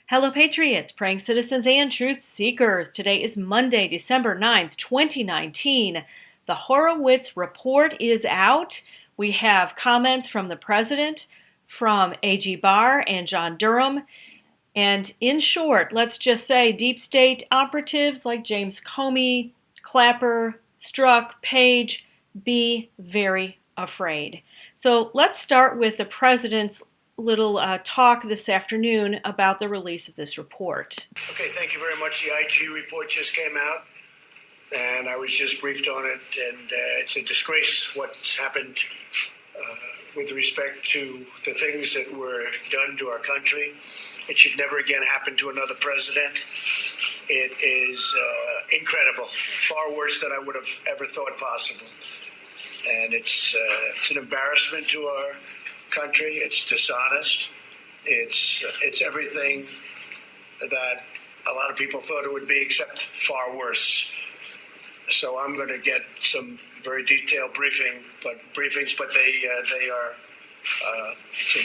Hello, patriots, praying citizens, and truth seekers. Today is Monday, December 9th, 2019. The Horowitz report is out. We have comments from the president, from AG Barr and John Durham. And in short, let's just say deep state operatives like James Comey, Clapper, Strzok, Page, be very afraid. So let's start with the president's little talk this afternoon about the release of this report. Okay, thank you very much. The IG report just came out, and I was just briefed on it, and it's a disgrace what's happened with respect to the things that were done to our country. It should never again happen to another president. It is incredible, far worse than I would have ever thought possible. And it's an embarrassment to our country. It's dishonest. It's everything that a lot of people thought it would be, except far worse. So I'm going to get some very detailed briefings, but they are. It's a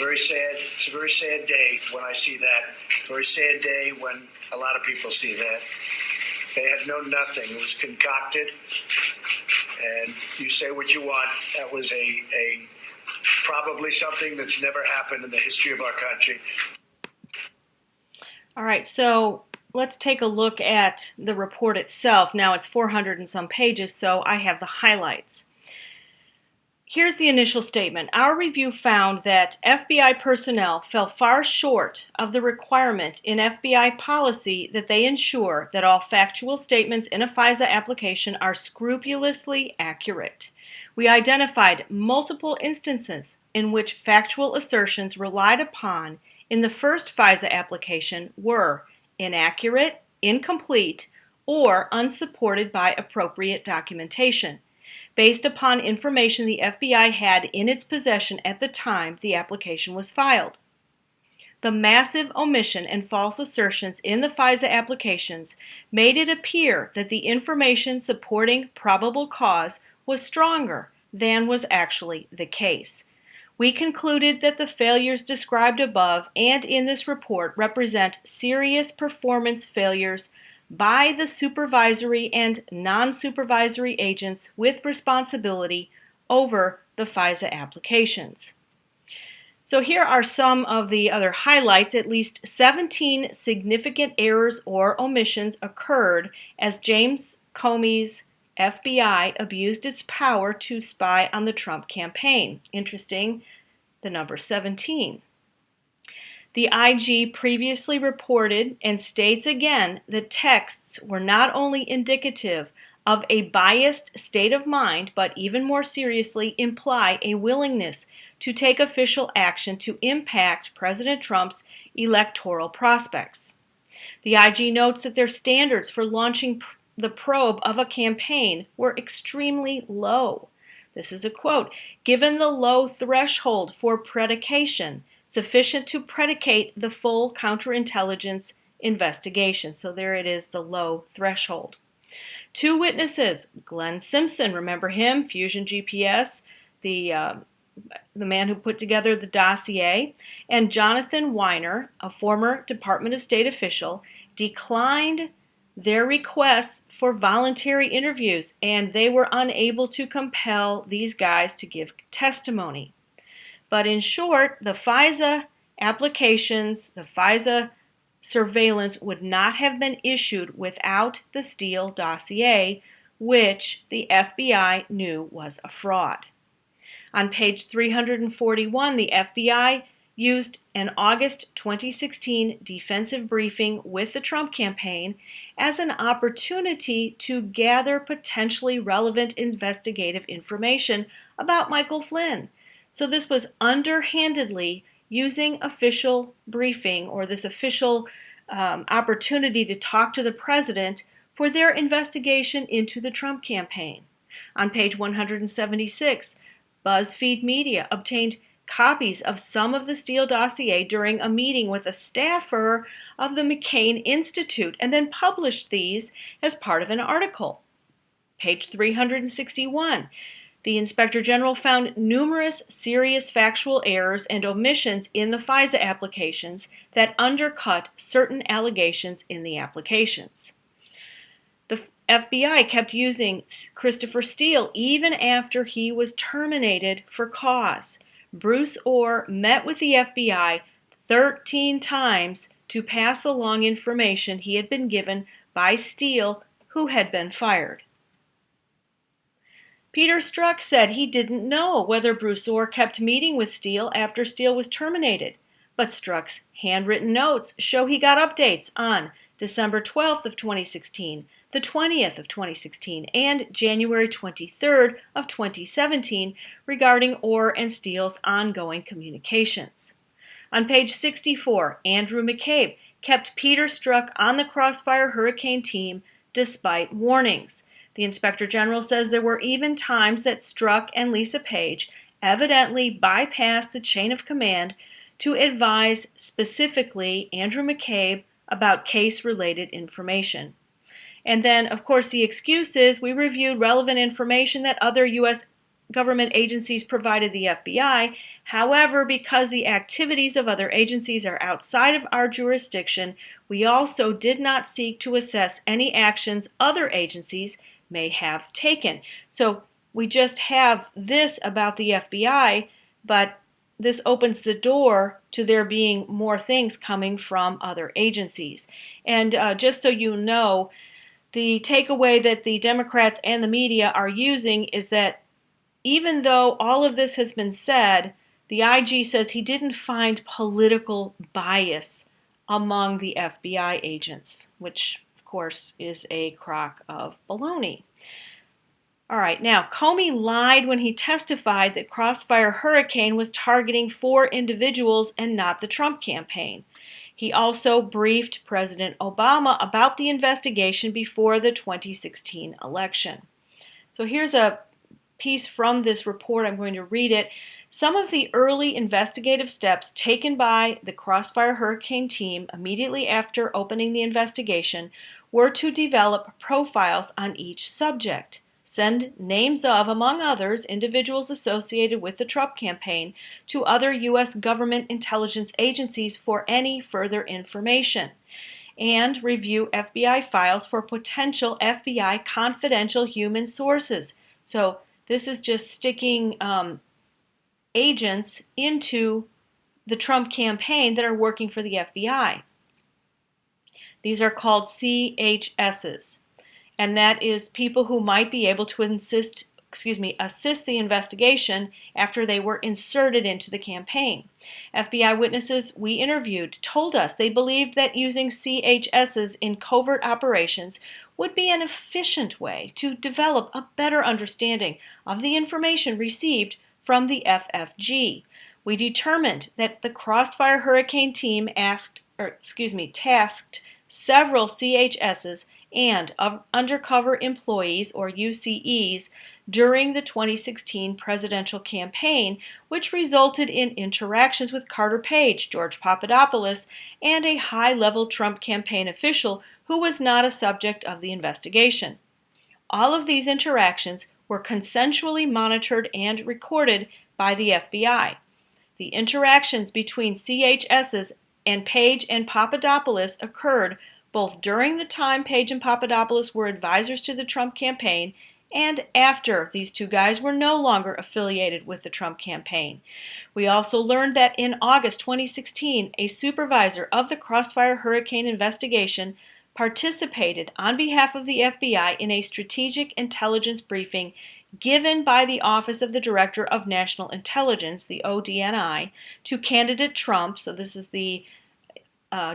very sad day when I see that. It's a very sad day when a lot of people see that. They had known nothing. It was concocted, and you say what you want. That was a probably something that's never happened in the history of our country. All right, so let's take a look at the report itself. Now it's 400 and some pages, so I have the highlights. Here's the initial statement. Our review found that FBI personnel fell far short of the requirement in FBI policy that they ensure that all factual statements in a FISA application are scrupulously accurate. We identified multiple instances in which factual assertions relied upon in the first FISA application were inaccurate, incomplete, or unsupported by appropriate documentation, based upon information the FBI had in its possession at the time the application was filed. The massive omission and false assertions in the FISA applications made it appear that the information supporting probable cause was stronger than was actually the case. We concluded that the failures described above and in this report represent serious performance failures by the supervisory and non-supervisory agents with responsibility over the FISA applications. So here are some of the other highlights. At least 17 significant errors or omissions occurred as James Comey's FBI abused its power to spy on the Trump campaign. Interesting, the number 17. The IG previously reported and states again that texts were not only indicative of a biased state of mind, but even more seriously imply a willingness to take official action to impact President Trump's electoral prospects. The IG notes that their standards for launching the probe of a campaign were extremely low. This is a quote, given the low threshold for predication, sufficient to predicate the full counterintelligence investigation. So there it is, the low threshold. 2 witnesses, Glenn Simpson, remember him, Fusion GPS, the man who put together the dossier, and Jonathan Weiner, a former Department of State official, declined their requests for voluntary interviews, and they were unable to compel these guys to give testimony. But in short, the FISA applications, the FISA surveillance would not have been issued without the Steele dossier, which the FBI knew was a fraud. On page 341, the FBI used an August 2016 defensive briefing with the Trump campaign as an opportunity to gather potentially relevant investigative information about Michael Flynn. So this was underhandedly using official briefing or this official opportunity to talk to the president for their investigation into the Trump campaign. On page 176, BuzzFeed Media obtained copies of some of the Steele dossier during a meeting with a staffer of the McCain Institute and then published these as part of an article. Page 361, The Inspector General found numerous serious factual errors and omissions in the FISA applications that undercut certain allegations in the applications. The FBI kept using Christopher Steele even after he was terminated for cause. Bruce Orr met with the FBI 13 times to pass along information he had been given by Steele, who had been fired. Peter Strzok said he didn't know whether Bruce Orr kept meeting with Steele after Steele was terminated, but Strzok's handwritten notes show he got updates on December 12th of 2016, the 20th of 2016, and January 23rd of 2017 regarding Orr and Steele's ongoing communications. On page 64, Andrew McCabe kept Peter Strzok on the Crossfire Hurricane team despite warnings. The Inspector General says there were even times that Strzok and Lisa Page evidently bypassed the chain of command to advise specifically Andrew McCabe about case-related information. And then, of course, the excuse is we reviewed relevant information that other U.S. government agencies provided the FBI. However, because the activities of other agencies are outside of our jurisdiction, we also did not seek to assess any actions other agencies may have taken. So we just have this about the FBI, but this opens the door to there being more things coming from other agencies. And just so you know, the takeaway that the Democrats and the media are using is that even though all of this has been said, the IG says he didn't find political bias among the FBI agents, which, of course, is a crock of baloney. All right, now, Comey lied when he testified that Crossfire Hurricane was targeting 4 individuals and not the Trump campaign. He also briefed President Obama about the investigation before the 2016 election. So here's a piece from this report. I'm going to read it. Some of the early investigative steps taken by the Crossfire Hurricane team immediately after opening the investigation were to develop profiles on each subject, send names of, among others, individuals associated with the Trump campaign to other U.S. government intelligence agencies for any further information, and review FBI files for potential FBI confidential human sources. So this is just sticking agents into the Trump campaign that are working for the FBI. These are called CHSs. And that is people who might be able to assist the investigation after they were inserted into the campaign. FBI witnesses we interviewed told us they believed that using CHSs in covert operations would be an efficient way to develop a better understanding of the information received from the FFG. We determined that the Crossfire Hurricane team tasked several CHSs and undercover employees, or UCEs, during the 2016 presidential campaign, which resulted in interactions with Carter Page, George Papadopoulos, and a high-level Trump campaign official who was not a subject of the investigation. All of these interactions were consensually monitored and recorded by the FBI. The interactions between CHSs and Page and Papadopoulos occurred both during the time Page and Papadopoulos were advisors to the Trump campaign and after these two guys were no longer affiliated with the Trump campaign. We also learned that in August 2016, a supervisor of the Crossfire Hurricane investigation participated on behalf of the FBI in a strategic intelligence briefing given by the Office of the Director of National Intelligence, the ODNI, to candidate Trump, so this is the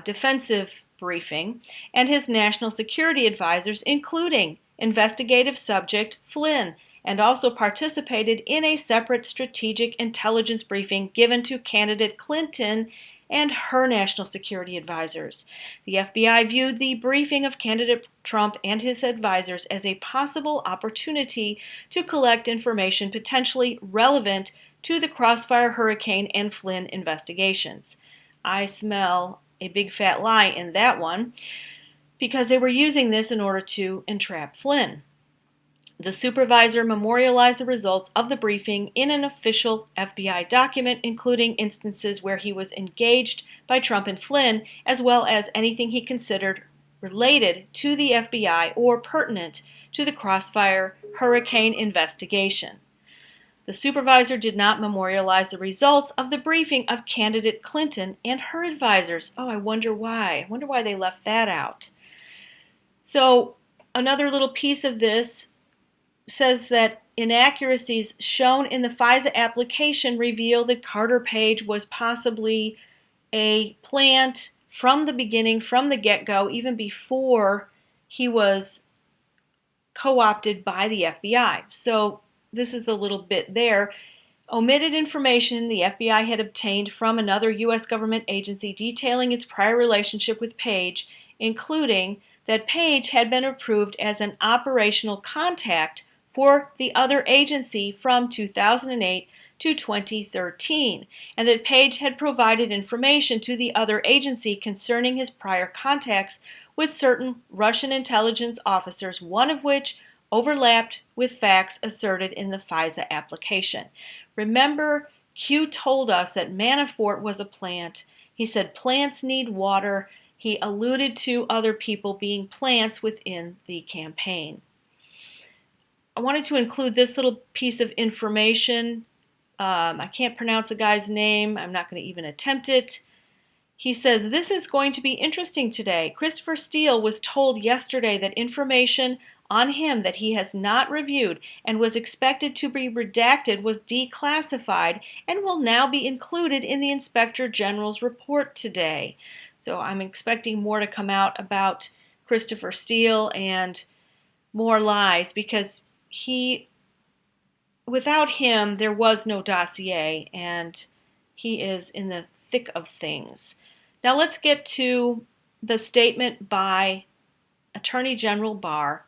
defensive briefing, and his national security advisors, including investigative subject Flynn, and also participated in a separate strategic intelligence briefing given to candidate Clinton and her national security advisors. The FBI viewed the briefing of candidate Trump and his advisors as a possible opportunity to collect information potentially relevant to the Crossfire Hurricane and Flynn investigations. I smell a big fat lie in that one, because they were using this in order to entrap Flynn. The supervisor memorialized the results of the briefing in an official FBI document, including instances where he was engaged by Trump and Flynn, as well as anything he considered related to the FBI or pertinent to the Crossfire Hurricane investigation. The supervisor did not memorialize the results of the briefing of candidate Clinton and her advisors. Oh, I wonder why. I wonder why they left that out. So, another little piece of this says that inaccuracies shown in the FISA application reveal that Carter Page was possibly a plant from the beginning, from the get-go, even before he was co-opted by the FBI. So this is a little bit there. Omitted information the FBI had obtained from another U.S. government agency detailing its prior relationship with Page, including that Page had been approved as an operational contact for the other agency from 2008 to 2013, and that Page had provided information to the other agency concerning his prior contacts with certain Russian intelligence officers, one of which overlapped with facts asserted in the FISA application. Remember, Q told us that Manafort was a plant. He said plants need water. He alluded to other people being plants within the campaign. I wanted to include this little piece of information. I can't pronounce the guy's name. I'm not going to even attempt it. He says, this is going to be interesting today. Christopher Steele was told yesterday that information on him that he has not reviewed and was expected to be redacted was declassified and will now be included in the Inspector General's report today. So I'm expecting more to come out about Christopher Steele and more lies, because without him, there was no dossier, and he is in the thick of things. Now let's get to the statement by Attorney General Barr,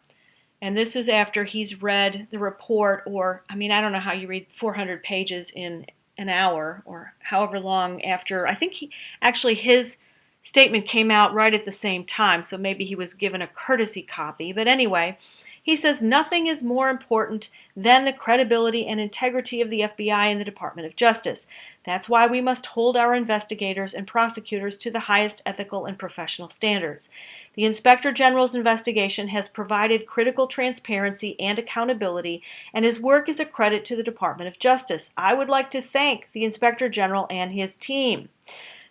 and this is after he's read the report, or, I don't know how you read 400 pages in an hour, or however long after. I think his statement came out right at the same time, so maybe he was given a courtesy copy. But anyway, he says nothing is more important than the credibility and integrity of the FBI and the Department of Justice. That's why we must hold our investigators and prosecutors to the highest ethical and professional standards. The Inspector General's investigation has provided critical transparency and accountability, and his work is a credit to the Department of Justice. I would like to thank the Inspector General and his team.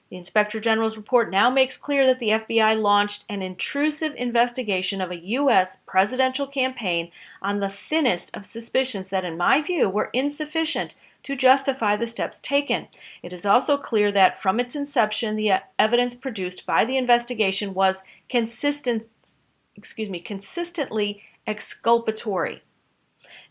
The Inspector General's report now makes clear that the FBI launched an intrusive investigation of a U.S. presidential campaign on the thinnest of suspicions that, in my view, were insufficient to justify the steps taken. It is also clear that, from its inception, the evidence produced by the investigation was consistently exculpatory.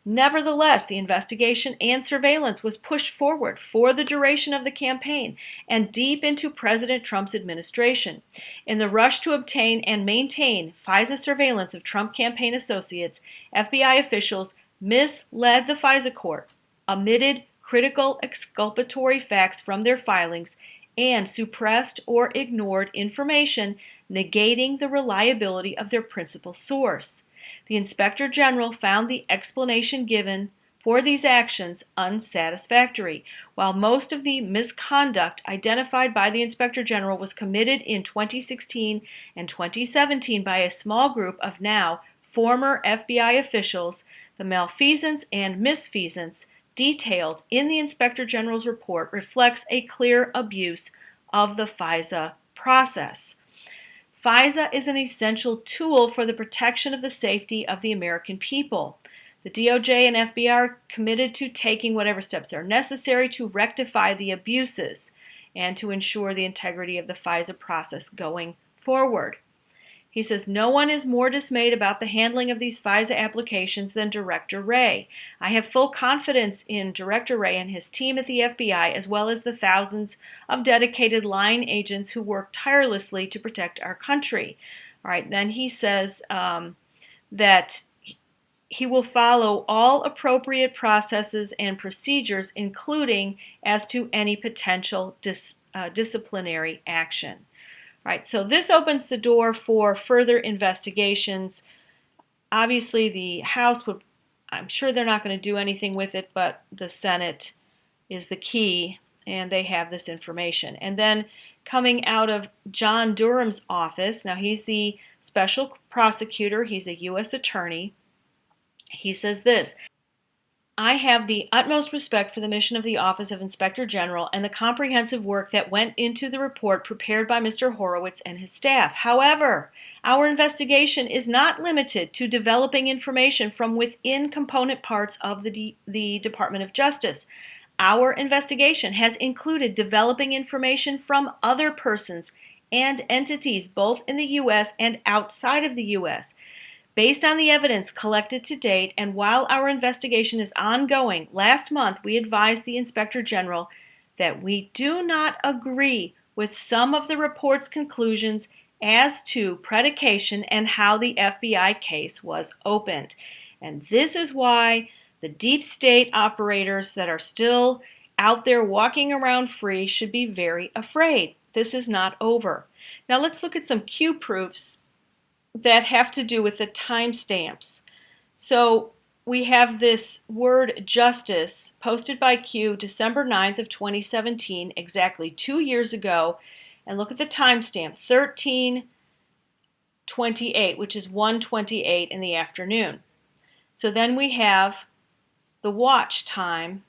Nevertheless, the investigation and surveillance was pushed forward for the duration of the campaign and deep into President Trump's administration. In the rush to obtain and maintain FISA surveillance of Trump campaign associates, FBI officials misled the FISA court, omitted critical exculpatory facts from their filings, and suppressed or ignored information negating the reliability of their principal source. The Inspector General found the explanation given for these actions unsatisfactory. While most of the misconduct identified by the Inspector General was committed in 2016 and 2017 by a small group of now former FBI officials, the malfeasance and misfeasance detailed in the Inspector General's report reflects a clear abuse of the FISA process. FISA is an essential tool for the protection of the safety of the American people. The DOJ and FBI are committed to taking whatever steps are necessary to rectify the abuses and to ensure the integrity of the FISA process going forward. He says, no one is more dismayed about the handling of these FISA applications than Director Wray. I have full confidence in Director Wray and his team at the FBI, as well as the thousands of dedicated line agents who work tirelessly to protect our country. All right, then he says that he will follow all appropriate processes and procedures, including as to any potential disciplinary action. Right, so this opens the door for further investigations. Obviously, the House would I'm sure they're not going to do anything with it, but the Senate is the key, and they have this information. And then coming out of John Durham's office, now he's the special prosecutor, he's a U.S. attorney. He says this: I have the utmost respect for the mission of the Office of Inspector General and the comprehensive work that went into the report prepared by Mr. Horowitz and his staff. However, our investigation is not limited to developing information from within component parts of the Department of Justice. Our investigation has included developing information from other persons and entities, both in the U.S. and outside of the U.S. Based on the evidence collected to date, and while our investigation is ongoing, last month we advised the Inspector General that we do not agree with some of the report's conclusions as to predication and how the FBI case was opened. And this is why the deep state operators that are still out there walking around free should be very afraid. This is not over. Now let's look at some Q proofs that have to do with the timestamps. So we have this word justice posted by Q December 9th of 2017, exactly 2 years ago. And look at the timestamp, 13:28, which is 1:28 in the afternoon. So then we have the watch time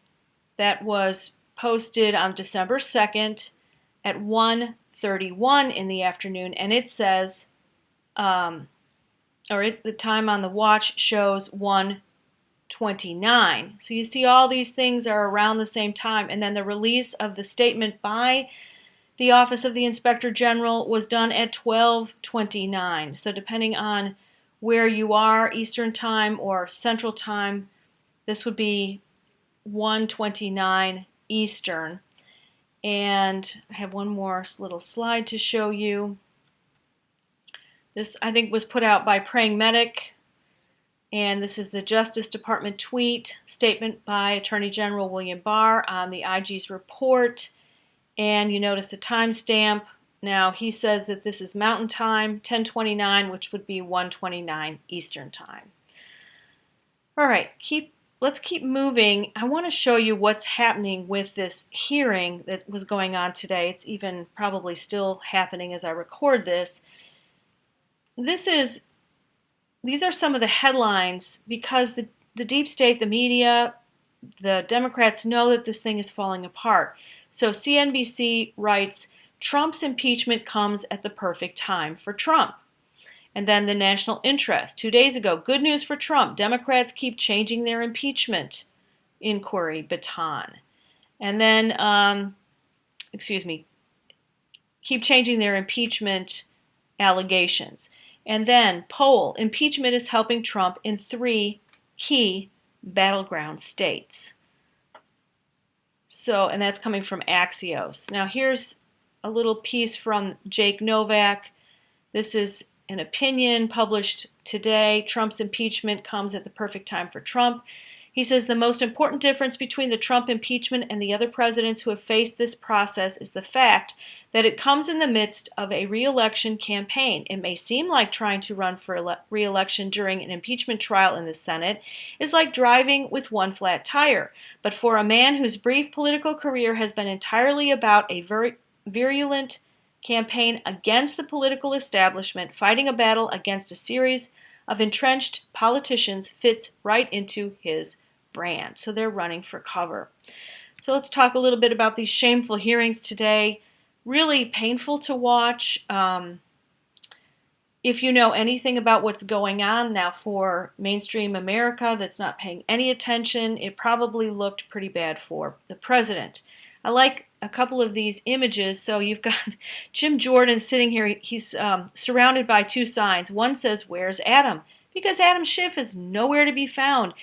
that was posted on December 2nd at 1:31 in the afternoon, and it says, the time on the watch shows 1:29. So you see all these things are around the same time, and then the release of the statement by the Office of the Inspector General was done at 12:29. So depending on where you are, Eastern Time or Central Time, this would be 1:29 Eastern. And I have one more little slide to show you. This, I think, was put out by Praying Medic, and this is the Justice Department tweet statement by Attorney General William Barr on the IG's report. And you notice the timestamp. Now, he says that this is Mountain Time, 10:29, which would be 1:29 Eastern Time. All right, let's keep moving. I want to show you what's happening with this hearing that was going on today. It's even probably still happening as I record this. These are some of the headlines because the deep state, the media, the Democrats know that this thing is falling apart. So CNBC writes, Trump's impeachment comes at the perfect time for Trump. And then the national interest. 2 days ago, good news for Trump. Democrats keep changing their impeachment inquiry baton. And then, keep changing their impeachment allegations. And then, poll, impeachment is helping Trump in 3 key battleground states. So, and that's coming from Axios. Now, here's a little piece from Jake Novak. This is an opinion published today. Trump's impeachment comes at the perfect time for Trump. He says the most important difference between the Trump impeachment and the other presidents who have faced this process is the fact that it comes in the midst of a re-election campaign. It may seem like trying to run for re-election during an impeachment trial in the Senate is like driving with one flat tire. But for a man whose brief political career has been entirely about a virulent campaign against the political establishment, fighting a battle against a series of entrenched politicians fits right into his brand. So they're running for cover. So let's talk a little bit about these shameful hearings today. Really painful to watch. If you know anything about what's going on now for mainstream America that's not paying any attention, it probably looked pretty bad for the president. I like a couple of these images. So you've got Jim Jordan sitting here. He's surrounded by 2 signs. One says, "Where's Adam?" Because Adam Schiff is nowhere to be found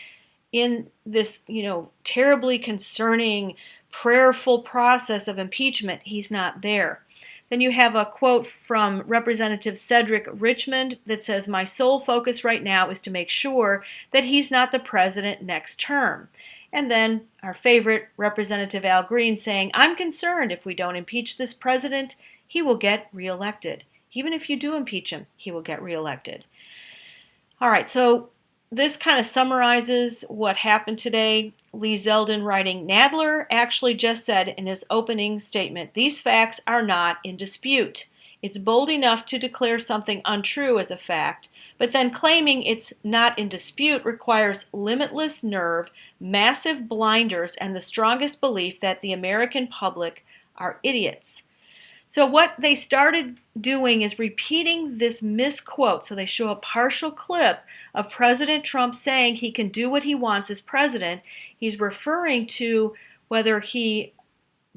in this, terribly concerning, prayerful process of impeachment. He's not there. Then you have a quote from Representative Cedric Richmond that says, "My sole focus right now is to make sure that he's not the president next term." And then our favorite, Representative Al Green, saying, "I'm concerned if we don't impeach this president, he will get reelected. Even if you do impeach him, he will get reelected." All right, so this kind of summarizes what happened today. Lee Zeldin writing, Nadler actually just said in his opening statement, these facts are not in dispute. It's bold enough to declare something untrue as a fact, but then claiming it's not in dispute requires limitless nerve, massive blinders, and the strongest belief that the American public are idiots. So what they started doing is repeating this misquote. So they show a partial clip of President Trump saying he can do what he wants as president. He's referring to whether he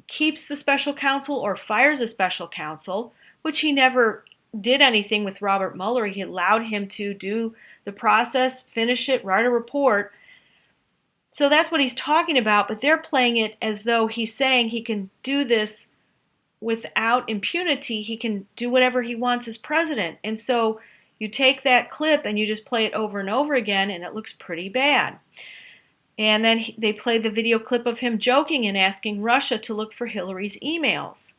keeps the special counsel or fires a special counsel, which he never did anything with Robert Mueller. He allowed him to do the process, finish it, write a report. So that's what he's talking about, but they're playing it as though he's saying he can do this without impunity. He can do whatever he wants as president. And so you take that clip and you just play it over and over again, and it looks pretty bad. And then they play the video clip of him joking and asking Russia to look for Hillary's emails.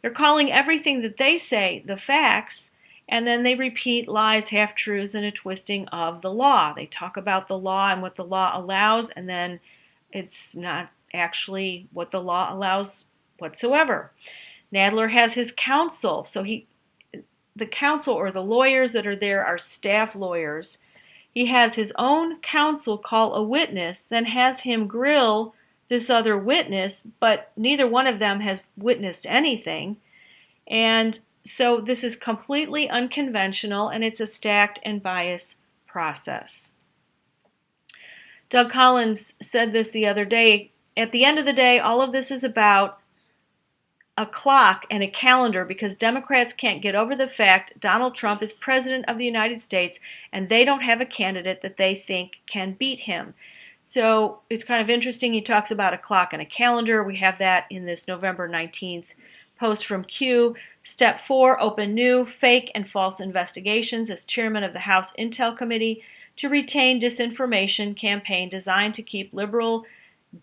They're calling everything that they say the facts, and then they repeat lies, half-truths, and a twisting of the law. They talk about the law and what the law allows, and then it's not actually what the law allows whatsoever. Nadler has his counsel, so the counsel or the lawyers that are there are staff lawyers. He has his own counsel call a witness, then has him grill this other witness, but neither one of them has witnessed anything. And so this is completely unconventional, and it's a stacked and biased process. Doug Collins said this the other day. At the end of the day, all of this is about a clock and a calendar, because Democrats can't get over the fact Donald Trump is president of the United States and they don't have a candidate that they think can beat him. So it's kind of interesting. He talks about a clock and a calendar. We have that in this November 19th post from Q. Step 4, open new, fake, and false investigations as chairman of the House Intel Committee to retain disinformation campaign designed to keep liberal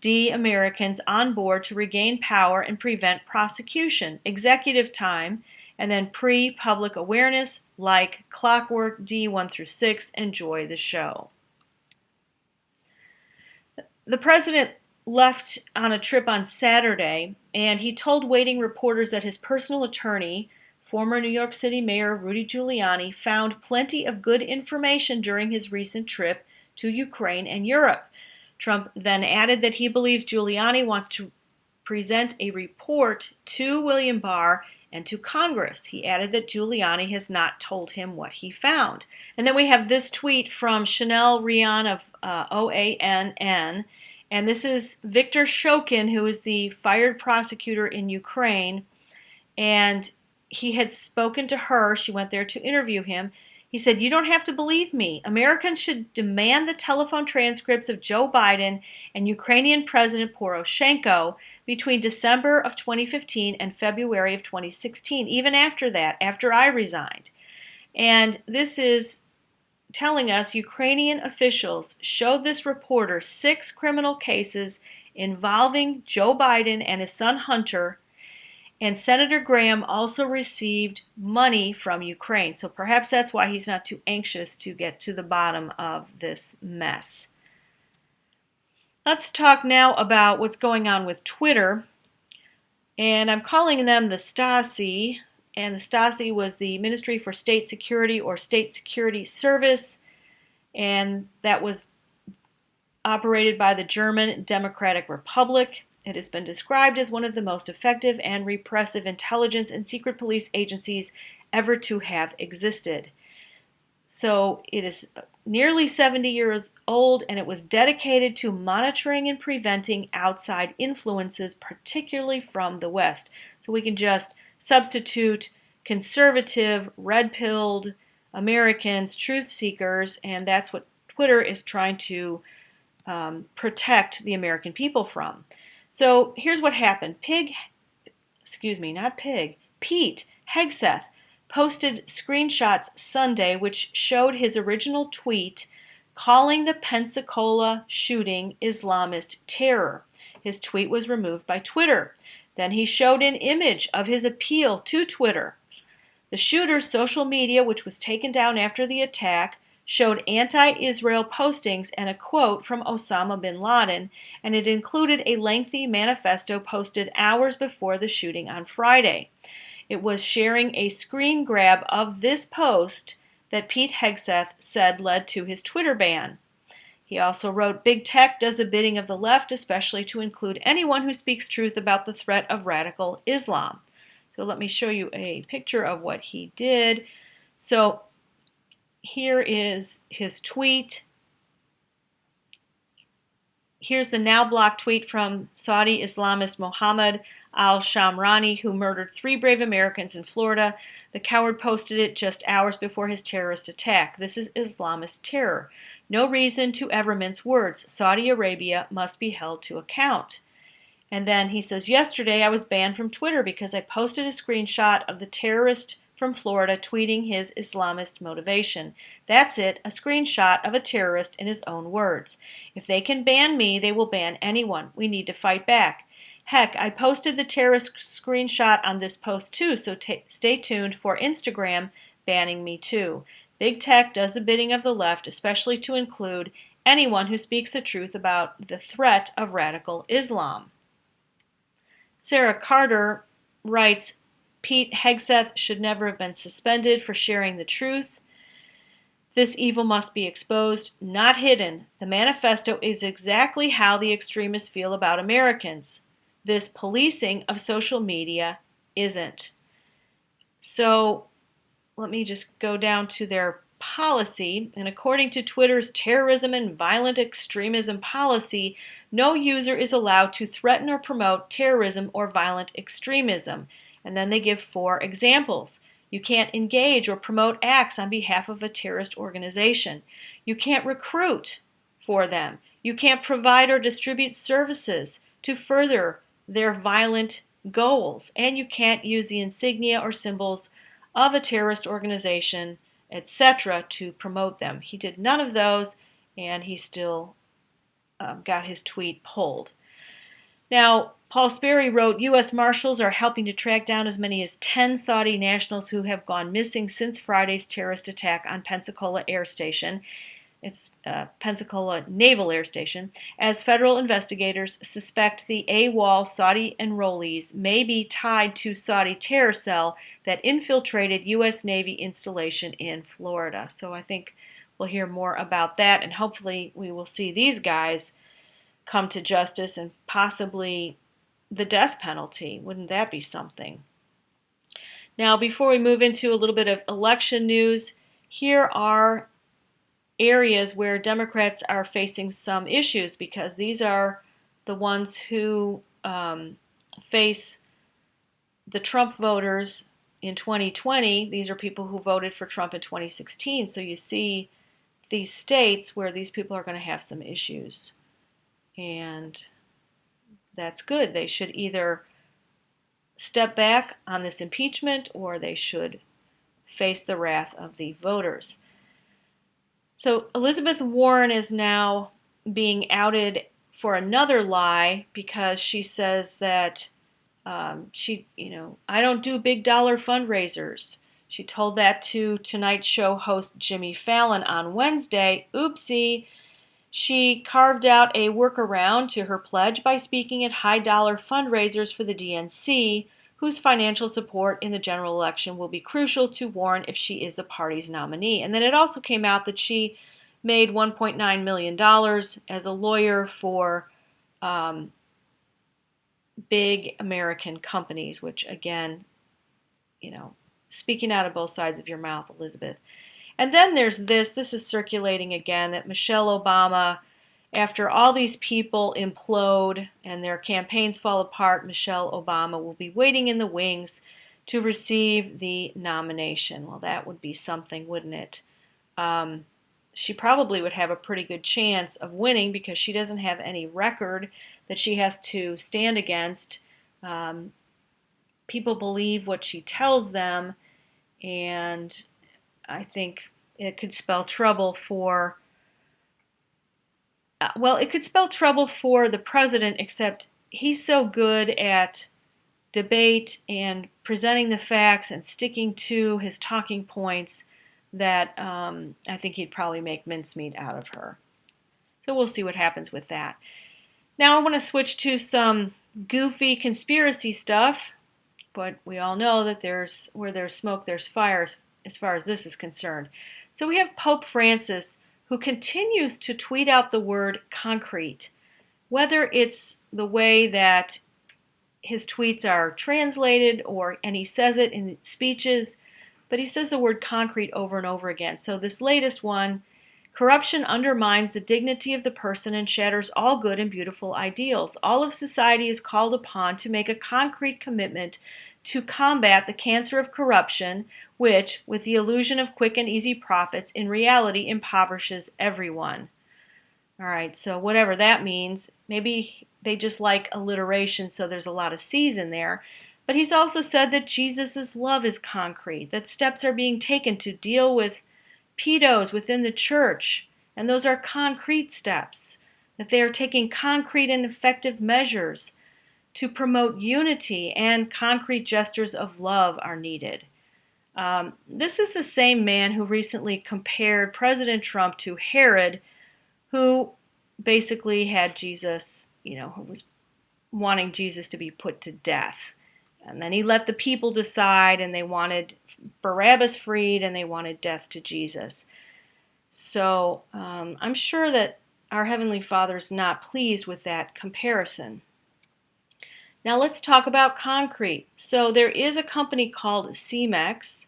D-Americans on board to regain power and prevent prosecution. Executive time, and then pre-public awareness like clockwork, D 1 through 6. Enjoy the show. The president left on a trip on Saturday, and he told waiting reporters that his personal attorney, former New York City Mayor Rudy Giuliani, found plenty of good information during his recent trip to Ukraine and Europe. Trump then added that he believes Giuliani wants to present a report to William Barr and to Congress. He added that Giuliani has not told him what he found. And then we have this tweet from Chanel Rian of OANN, and this is Viktor Shokin, who is the fired prosecutor in Ukraine, and he had spoken to her. She went there to interview him. He said, you don't have to believe me. Americans should demand the telephone transcripts of Joe Biden and Ukrainian President Poroshenko between December of 2015 and February of 2016, even after that, after I resigned. And this is telling us Ukrainian officials showed this reporter 6 criminal cases involving Joe Biden and his son Hunter. And Senator Graham also received money from Ukraine. So perhaps that's why he's not too anxious to get to the bottom of this mess. Let's talk now about what's going on with Twitter. And I'm calling them the Stasi. And the Stasi was the Ministry for State Security or State Security Service. And that was operated by the German Democratic Republic. It has been described as one of the most effective and repressive intelligence and secret police agencies ever to have existed. So it is nearly 70 years old, and it was dedicated to monitoring and preventing outside influences, particularly from the West. So we can just substitute conservative, red-pilled Americans, truth seekers, and that's what Twitter is trying to protect the American people from. So here's what happened. Pete Hegseth posted screenshots Sunday which showed his original tweet calling the Pensacola shooting Islamist terror. His tweet was removed by Twitter. Then he showed an image of his appeal to Twitter. The shooter's social media, which was taken down after the attack, showed anti-Israel postings and a quote from Osama bin Laden, and it included a lengthy manifesto posted hours before the shooting on Friday. It was sharing a screen grab of this post that Pete Hegseth said led to his Twitter ban. He also wrote, "Big tech does the bidding of the left, especially to include anyone who speaks truth about the threat of radical Islam." So let me show you a picture of what he did. So here is his tweet. Here's the now blocked tweet from Saudi Islamist Mohammed al-Shamrani, who murdered 3 brave Americans in Florida. The coward posted it just hours before his terrorist attack. This is Islamist terror. No reason to ever mince words. Saudi Arabia must be held to account. And then he says, yesterday I was banned from Twitter because I posted a screenshot of the terrorist from Florida tweeting his Islamist motivation. That's it, a screenshot of a terrorist in his own words. If they can ban me, they will ban anyone. We need to fight back. Heck, I posted the terrorist screenshot on this post too, so stay tuned for Instagram banning me too. Big tech does the bidding of the left, especially to include anyone who speaks the truth about the threat of radical Islam. Sarah Carter writes, Pete Hegseth should never have been suspended for sharing the truth. This evil must be exposed, not hidden. The manifesto is exactly how the extremists feel about Americans. This policing of social media isn't. So let me just go down to their policy. And according to Twitter's terrorism and violent extremism policy, no user is allowed to threaten or promote terrorism or violent extremism. And then they give 4 examples. You can't engage or promote acts on behalf of a terrorist organization. You can't recruit for them. You can't provide or distribute services to further their violent goals. And you can't use the insignia or symbols of a terrorist organization, etc., to promote them. He did none of those, and he still got his tweet pulled. Now, Paul Sperry wrote, U.S. Marshals are helping to track down as many as 10 Saudi nationals who have gone missing since Friday's terrorist attack on Pensacola Air Station. It's Pensacola Naval Air Station, as federal investigators suspect the AWOL Saudi enrollees may be tied to Saudi terror cell that infiltrated U.S. Navy installation in Florida. So I think we'll hear more about that, and hopefully we will see these guys come to justice and possibly the death penalty. Wouldn't that be something? Now, before we move into a little bit of election news, here are areas where Democrats are facing some issues, because these are the ones who face the Trump voters in 2020. These are people who voted for Trump in 2016. So you see these states where these people are going to have some issues. And that's good. They should either step back on this impeachment or they should face the wrath of the voters. So Elizabeth Warren is now being outed for another lie, because she says that I don't do big dollar fundraisers. She told that to Tonight Show host Jimmy Fallon on Wednesday. Oopsie. She carved out a workaround to her pledge by speaking at high-dollar fundraisers for the DNC, whose financial support in the general election will be crucial to Warren if she is the party's nominee. And then it also came out that she made $1.9 million as a lawyer for big American companies, which, again, speaking out of both sides of your mouth, Elizabeth. And then there's this is circulating again, that Michelle Obama, after all these people implode and their campaigns fall apart, Michelle Obama will be waiting in the wings to receive the nomination. Well, that would be something, wouldn't it? She probably would have a pretty good chance of winning, because she doesn't have any record that she has to stand against. People believe what she tells them, and I think it could spell trouble for, it could spell trouble for the president, except he's so good at debate and presenting the facts and sticking to his talking points that I think he'd probably make mincemeat out of her. So we'll see what happens with that. Now I want to switch to some goofy conspiracy stuff, but we all know that where there's smoke, there's fire as far as this is concerned. So we have Pope Francis, who continues to tweet out the word concrete, whether it's the way that his tweets are translated and he says it in speeches, but he says the word concrete over and over again. So this latest one, corruption undermines the dignity of the person and shatters all good and beautiful ideals. All of society is called upon to make a concrete commitment to combat the cancer of corruption, which, with the illusion of quick and easy profits, in reality impoverishes everyone. All right, so whatever that means, maybe they just like alliteration, so there's a lot of C's in there. But he's also said that Jesus' love is concrete, that steps are being taken to deal with pedos within the church, and those are concrete steps, that they are taking concrete and effective measures to promote unity, and concrete gestures of love are needed. This is the same man who recently compared President Trump to Herod, who basically had Jesus, who was wanting Jesus to be put to death. And then he let the people decide, and they wanted Barabbas freed, and they wanted death to Jesus. So I'm sure that our Heavenly Father's not pleased with that comparison. Now let's talk about concrete. So there is a company called Cemex,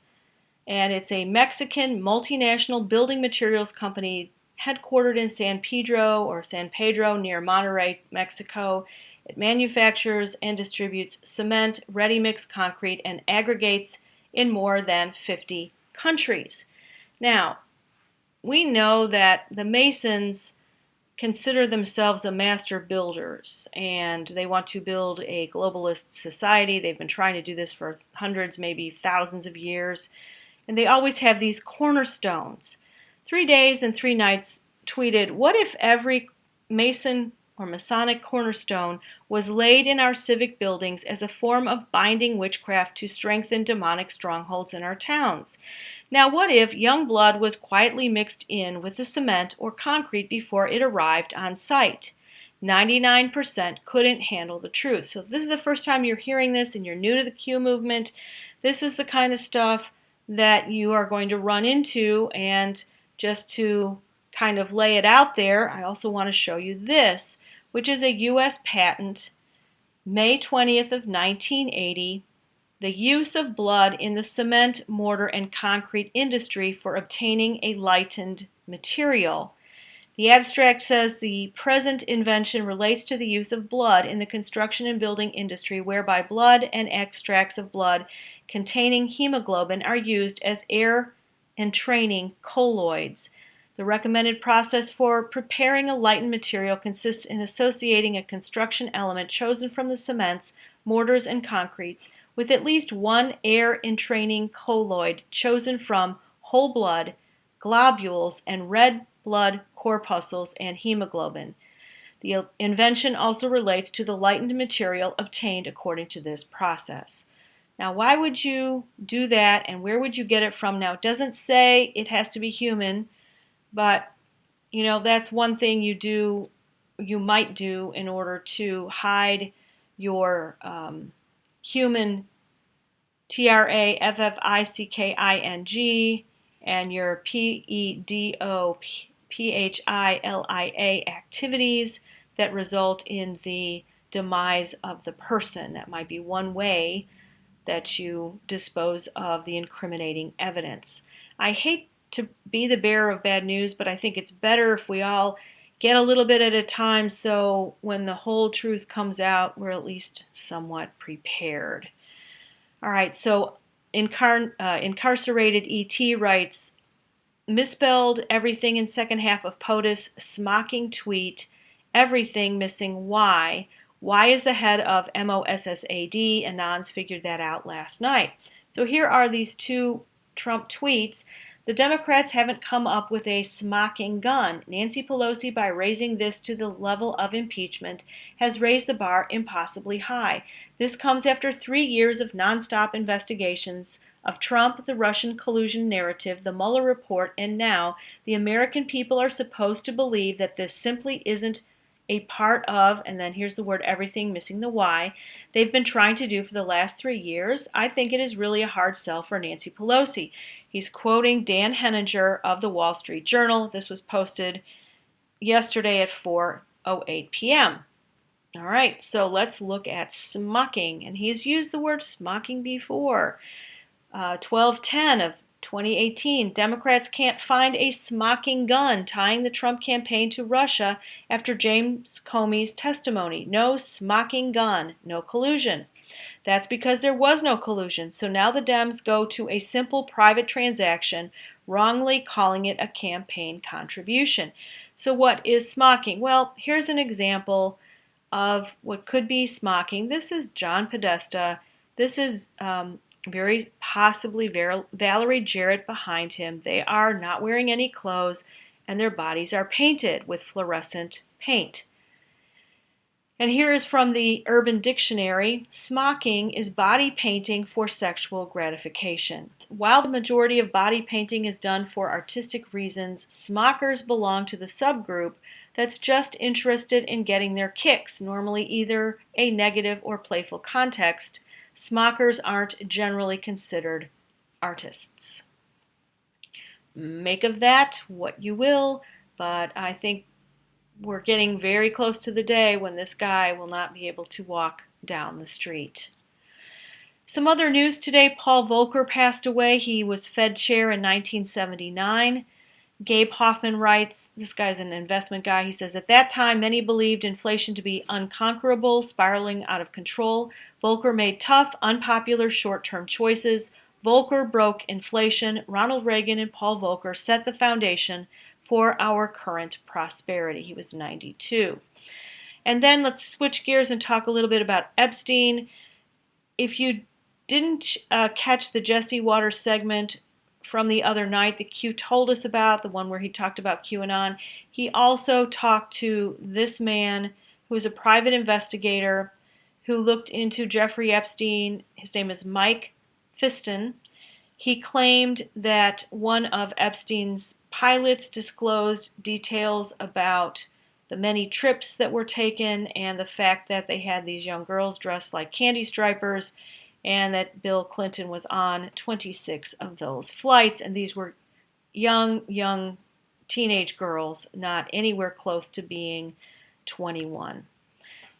and it's a Mexican multinational building materials company headquartered in San Pedro near Monterrey, Mexico. It manufactures and distributes cement, ready-mix concrete, and aggregates in more than 50 countries. Now, we know that the Masons consider themselves a master builders, and they want to build a globalist society. They've been trying to do this for hundreds, maybe thousands of years, and they always have these cornerstones. 3 Days and 3 Nights tweeted, "What if every Mason or Masonic cornerstone was laid in our civic buildings as a form of binding witchcraft to strengthen demonic strongholds in our towns? Now what if young blood was quietly mixed in with the cement or concrete before it arrived on site? 99% couldn't handle the truth." So if this is the first time you're hearing this and you're new to the Q movement, this is the kind of stuff that you are going to run into. And just to kind of lay it out there, I also want to show you this, which is a U.S. patent, May 20th of 1980, the use of blood in the cement, mortar, and concrete industry for obtaining a lightened material. The abstract says the present invention relates to the use of blood in the construction and building industry, whereby blood and extracts of blood containing hemoglobin are used as air entraining colloids. The recommended process for preparing a lightened material consists in associating a construction element chosen from the cements, mortars, and concretes with at least one air-entraining colloid chosen from whole blood, globules, and red blood corpuscles and hemoglobin. The invention also relates to the lightened material obtained according to this process. Now, why would you do that, and where would you get it from? Now, it doesn't say it has to be human, but that's one thing you might do in order to hide your human trafficking and your pedophilia activities that result in the demise of the person. That might be one way that you dispose of the incriminating evidence. I hate to be the bearer of bad news, but I think it's better if we all get a little bit at a time, so when the whole truth comes out, we're at least somewhat prepared. All right, so Incarcerated ET writes, misspelled everything in second half of POTUS, smocking tweet, everything missing Y. Y is the head of MOSSAD, Anon's figured that out last night. So here are these two Trump tweets. The Democrats haven't come up with a smocking gun. Nancy Pelosi, by raising this to the level of impeachment, has raised the bar impossibly high. This comes after 3 years of nonstop investigations of Trump, the Russian collusion narrative, the Mueller report, and now the American people are supposed to believe that this simply isn't a part of, and then here's the word everything, missing the Y, they've been trying to do for the last 3 years. I think it is really a hard sell for Nancy Pelosi. He's quoting Dan Henninger of the Wall Street Journal. This was posted yesterday at 4:08 p.m. All right, so let's look at smocking, and he's used the word smocking before. 12/10 of 2018, Democrats can't find a smocking gun tying the Trump campaign to Russia after James Comey's testimony. No smocking gun, no collusion. That's because there was no collusion. So now the Dems go to a simple private transaction, wrongly calling it a campaign contribution. So what is smocking? Well, here's an example of what could be smocking. This is John Podesta. This is very possibly Valerie Jarrett behind him. They are not wearing any clothes, and their bodies are painted with fluorescent paint. And here is from the Urban Dictionary. Smocking is body painting for sexual gratification. While the majority of body painting is done for artistic reasons, smockers belong to the subgroup that's just interested in getting their kicks, normally either a negative or playful context. Smockers aren't generally considered artists. Make of that what you will, but I think we're getting very close to the day when this guy will not be able to walk down the street. Some other news today. Paul Volcker passed away. He was Fed chair in 1979. Gabe Hoffman writes, this guy's an investment guy, he says, at that time many believed inflation to be unconquerable, spiraling out of control. Volcker made tough, unpopular short-term choices. Volcker broke inflation. Ronald Reagan and Paul Volcker set the foundation for our current prosperity. He was 92. And then let's switch gears and talk a little bit about Epstein. If you didn't catch the Jesse Waters segment from the other night that Q told us about, the one where he talked about QAnon, he also talked to this man who is a private investigator who looked into Jeffrey Epstein. His name is Mike Fiston. He claimed that one of Epstein's pilots disclosed details about the many trips that were taken and the fact that they had these young girls dressed like candy stripers, and that Bill Clinton was on 26 of those flights, and these were young teenage girls, not anywhere close to being 21.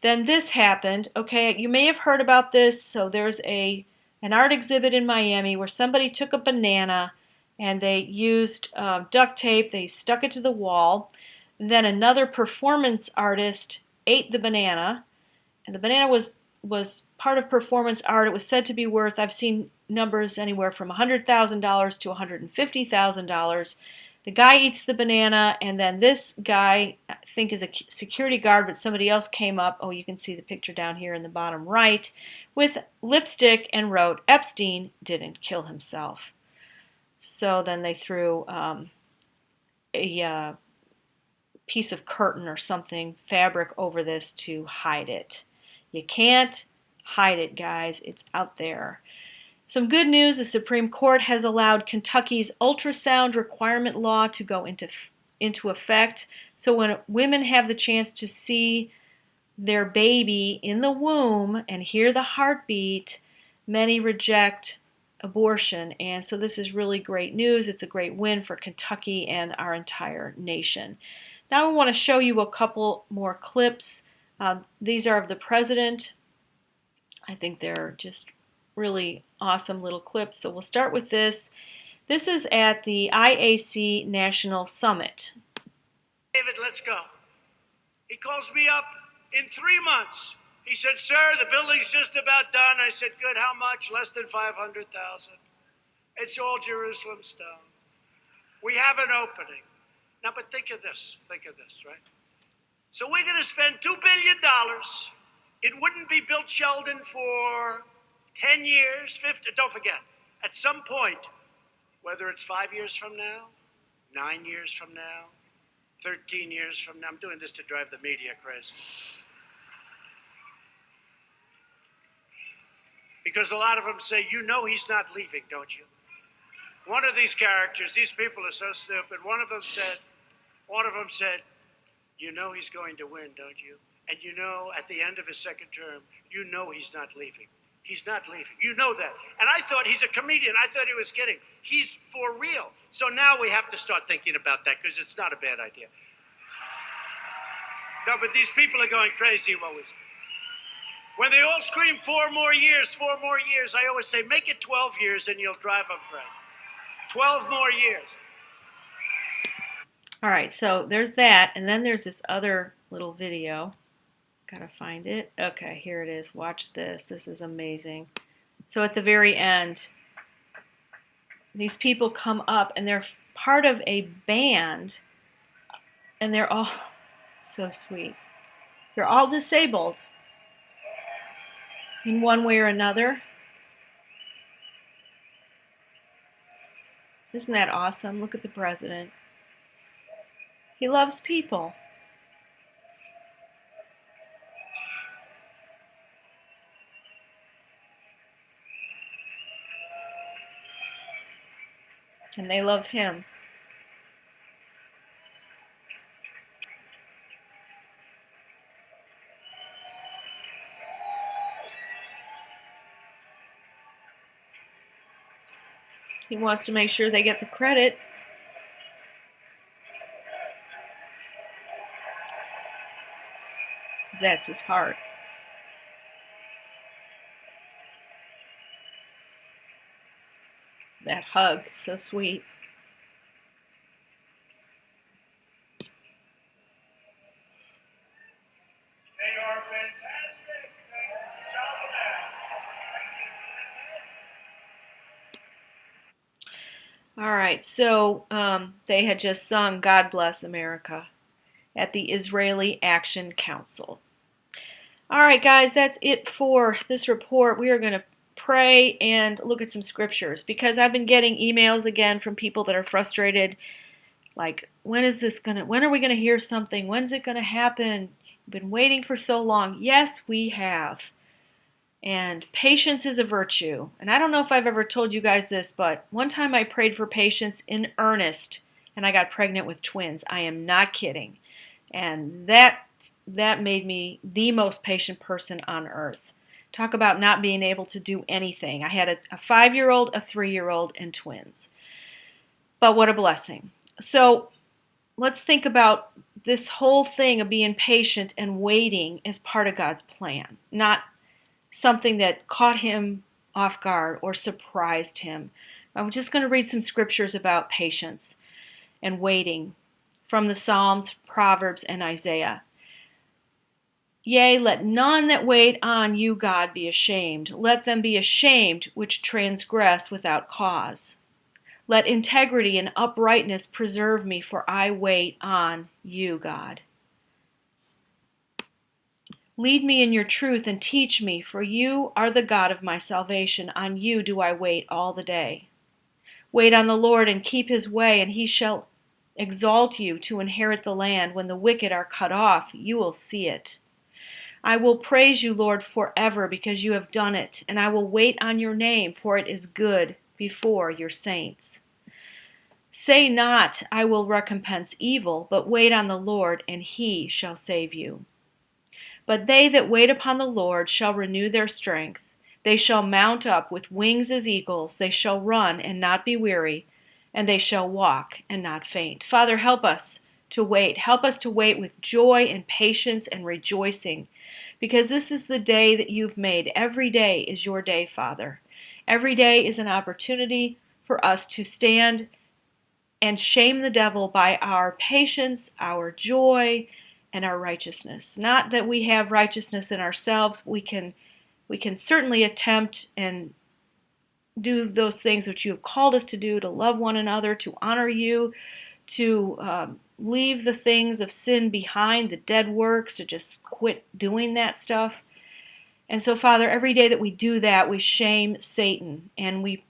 Then this happened. Okay, you may have heard about this. So there's an art exhibit in Miami where somebody took a banana and they used duct tape, they stuck it to the wall. Then another performance artist ate the banana, and the banana was part of performance art. It was said to be worth, I've seen numbers anywhere from $100,000 to $150,000. The guy eats the banana, and then this guy, I think is a security guard, but somebody else came up, you can see the picture down here in the bottom right, with lipstick and wrote, Epstein didn't kill himself. So then they threw a piece of curtain or something, fabric over this to hide it. You can't hide it, guys. It's out there. Some good news. The Supreme Court has allowed Kentucky's ultrasound requirement law to go into effect. So when women have the chance to see their baby in the womb and hear the heartbeat, many reject abortion. And so this is really great news. It's a great win for Kentucky and our entire nation. Now I want to show you a couple more clips. These are of the president. I think they're just really awesome little clips. So we'll start with this. This is at the IAC National Summit. David, let's go. He calls me up in 3 months. He said, sir, the building's just about done. I said, good, how much? Less than 500,000. It's all Jerusalem stone. We have an opening. Now, but think of this, right? So we're going to spend $2 billion. It wouldn't be built, Sheldon, for 10 years, 50. Don't forget, at some point, whether it's 5 years from now, 9 years from now, 13 years from now, I'm doing this to drive the media crazy. Because a lot of them say, you know he's not leaving, don't you? One of these characters, these people are so stupid. One of them said, you know he's going to win, don't you? And you know, at the end of his second term, you know he's not leaving. He's not leaving. You know that. And I thought, he's a comedian. I thought he was kidding. He's for real. So now we have to start thinking about that, because it's not a bad idea. No, but these people are going crazy always. When they all scream 4 more years, 4 more years, I always say, make it 12 years and you'll drive them crazy. 12 more years. All right, so there's that, and then there's this other little video. Gotta find it. Okay, here it is. Watch this. This is amazing. So at the very end, these people come up, and they're part of a band, and they're all so sweet. They're all disabled in one way or another. Isn't that awesome? Look at the president. He loves people. And they love him. He wants to make sure they get the credit. That's his heart. That hug, so sweet. They are fantastic. All right, so they had just sung God Bless America at the Israeli Action Council. All right, guys, that's it for this report. We are going to pray and look at some scriptures, because I've been getting emails again from people that are frustrated, like, when are we going to hear something? When's it going to happen? We've been waiting for so long. Yes, we have. And patience is a virtue. And I don't know if I've ever told you guys this, but one time I prayed for patience in earnest, and I got pregnant with twins. I am not kidding. And that made me the most patient person on earth. Talk about not being able to do anything. I had a 5-year-old, a 3-year-old, and twins. But what a blessing. So let's think about this whole thing of being patient and waiting as part of God's plan, not something that caught him off guard or surprised him. I'm just going to read some scriptures about patience and waiting from the Psalms, Proverbs, and Isaiah. Yea, let none that wait on you, God, be ashamed. Let them be ashamed which transgress without cause. Let integrity and uprightness preserve me, for I wait on you, God. Lead me in your truth and teach me, for you are the God of my salvation. On you do I wait all the day. Wait on the Lord and keep his way, and he shall exalt you to inherit the land. When the wicked are cut off, you will see it. I will praise you, Lord, forever, because you have done it, and I will wait on your name, for it is good before your saints. Say not, I will recompense evil, but wait on the Lord, and he shall save you. But they that wait upon the Lord shall renew their strength. They shall mount up with wings as eagles. They shall run and not be weary, and they shall walk and not faint. Father, help us to wait. Help us to wait with joy and patience and rejoicing, because this is the day that you've made. Every day is your day, Father. Every day is an opportunity for us to stand and shame the devil by our patience, our joy, and our righteousness. Not that we have righteousness in ourselves. We can certainly attempt and do those things which you have called us to do, to love one another, to honor you, to leave the things of sin behind, the dead works, to just quit doing that stuff. And so, Father, every day that we do that, we shame Satan and we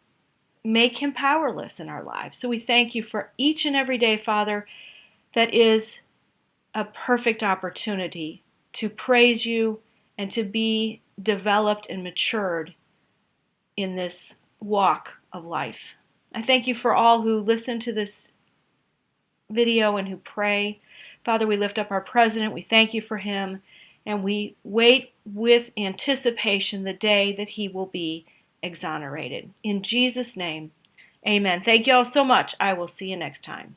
make him powerless in our lives. So we thank you for each and every day, Father, that is a perfect opportunity to praise you and to be developed and matured in this walk of life. I thank you for all who listen to this video and who pray. Father, we lift up our president. We thank you for him, and we wait with anticipation the day that he will be exonerated. In Jesus' name, amen. Thank you all so much. I will see you next time.